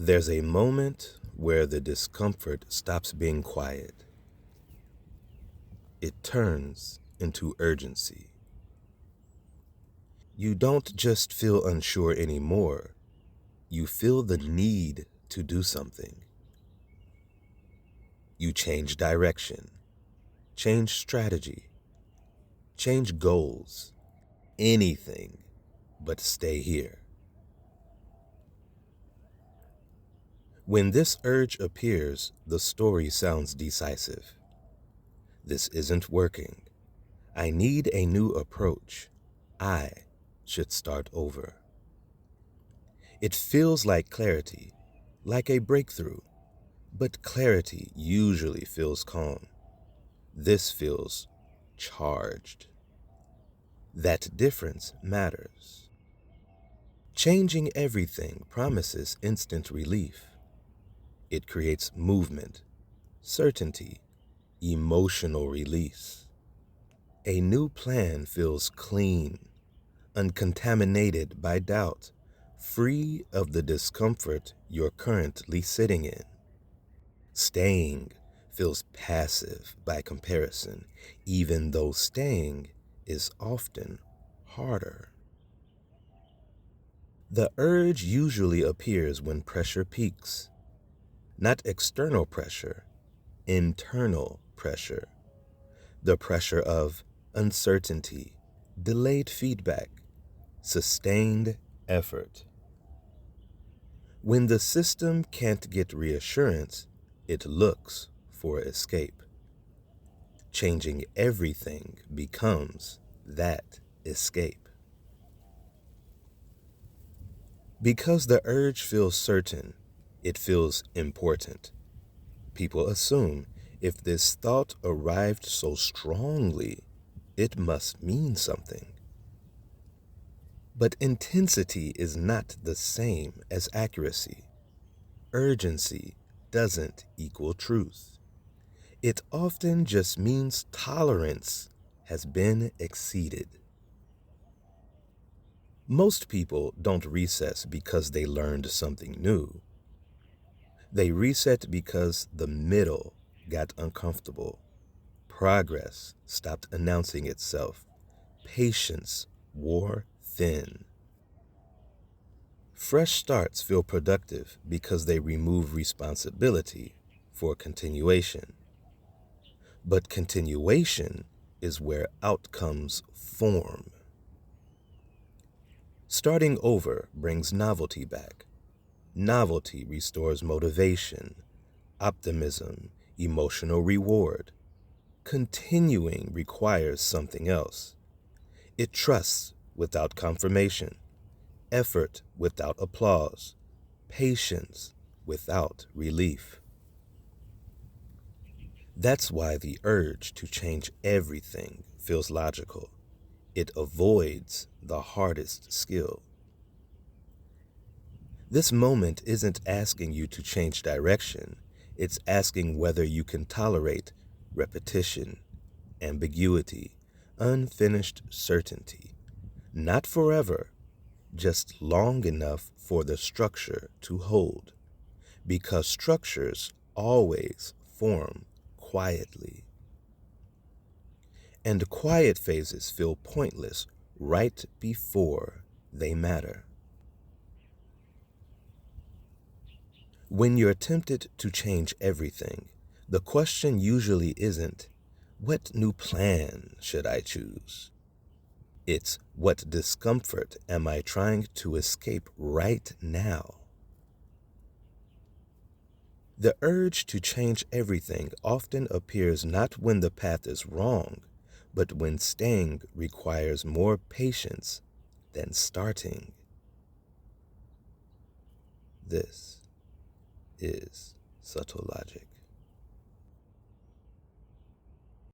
There's a moment where the discomfort stops being quiet. It turns into urgency. You don't just feel unsure anymore. You feel the need to do something. You change direction, change strategy, change goals, anything but stay here. When this urge appears, the story sounds decisive. This isn't working. I need a new approach. I should start over. It feels like clarity, like a breakthrough, but clarity usually feels calm. This feels charged. That difference matters. Changing everything promises instant relief. It creates movement, certainty, emotional release. A new plan feels clean, uncontaminated by doubt, free of the discomfort you're currently sitting in. Staying feels passive by comparison, even though staying is often harder. The urge usually appears when pressure peaks. Not external pressure, internal pressure. The pressure of uncertainty, delayed feedback, sustained effort. When the system can't get reassurance, it looks for escape. Changing everything becomes that escape. Because the urge feels certain, it feels important. People assume if this thought arrived so strongly, it must mean something. But intensity is not the same as accuracy. Urgency doesn't equal truth. It often just means tolerance has been exceeded. Most people don't recess because they learned something new. They reset because the middle got uncomfortable. Progress stopped announcing itself. Patience wore thin. Fresh starts feel productive because they remove responsibility for continuation. But continuation is where outcomes form. Starting over brings novelty back. Novelty restores motivation, optimism, emotional reward. Continuing requires something else. It trusts without confirmation, effort without applause, patience without relief. That's why the urge to change everything feels logical. It avoids the hardest skill. This moment isn't asking you to change direction. It's asking whether you can tolerate repetition, ambiguity, unfinished certainty. Not forever, just long enough for the structure to hold. Because structures always form quietly. And quiet phases feel pointless right before they matter. When you're tempted to change everything, the question usually isn't, what new plan should I choose? It's, what discomfort am I trying to escape right now? The urge to change everything often appears not when the path is wrong, but when staying requires more patience than starting. This is subtle logic.